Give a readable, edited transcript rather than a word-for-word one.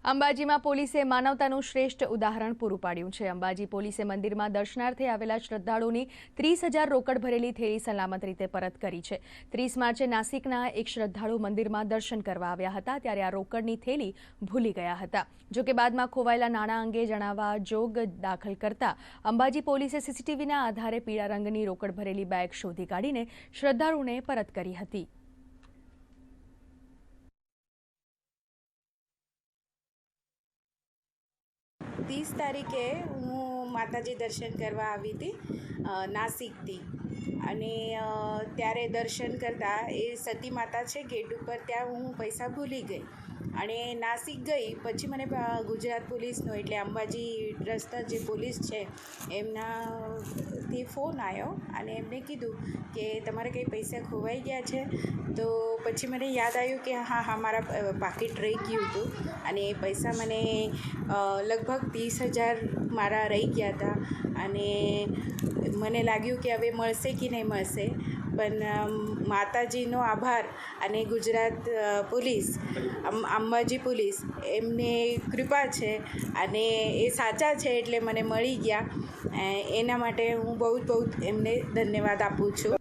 અંબાજીમાં પોલીસે માનવતાનું શ્રેષ્ઠ ઉદાહરણ પૂરું પાડ્યું છે। અંબાજી પોલીસે મંદિરમાં દર્શનાર્થે આવેલા શ્રદ્ધાળુની 30,000 રોકડ ભરેલી થેલી સલામત રીતે પરત કરી છે। 30 માર્ચે નાસિકના એક શ્રદ્ધાળુ મંદિરમાં દર્શન કરવા આવ્યા હતા ત્યારે આ રોકડની થેલી ભૂલી ગયા હતા। જો કે બાદમાં ખોવાયેલા નાણાં અંગે જણાવવા જોગ દાખલ કરતા અંબાજી પોલીસે સીસીટીવીના આધારે પીળા રંગની રોકડ ભરેલી બેગ શોધી કાઢીને શ્રદ્ધાળુને પરત કરી હતી। तीस तारीखे हूँ माताजी दर्शन करवा आवी थी नासिकथी અને ત્યારે દર્શન કરતા એ સતી માતા છે ગેટ ઉપર, ત્યાં હું પૈસા ભૂલી ગઈ અને નાસિક ગઈ પછી મને ગુજરાત પોલીસનો એટલે અંબાજી ટ્રસ્ટના જે પોલીસ છે એમનાથી ફોન આવ્યો અને એમને કીધું કે તમારે કંઈ પૈસા ખોવાઈ ગયા છે। તો પછી મને યાદ આવ્યું કે હા મારા પાકીટ રહી ગયું હતું અને એ પૈસા મને લગભગ 30,000 મારા રહી ગયા હતા અને મને લાગ્યું કે હવે મળશે કે નહીં મળશે, પણ માતાજીનો આભાર અને ગુજરાત પોલીસ અંબાજી પોલીસ એમને કૃપા છે અને એ સાચા છે એટલે મને મળી ગયા। એના માટે હું બહુ એમને ધન્યવાદ આપું છું।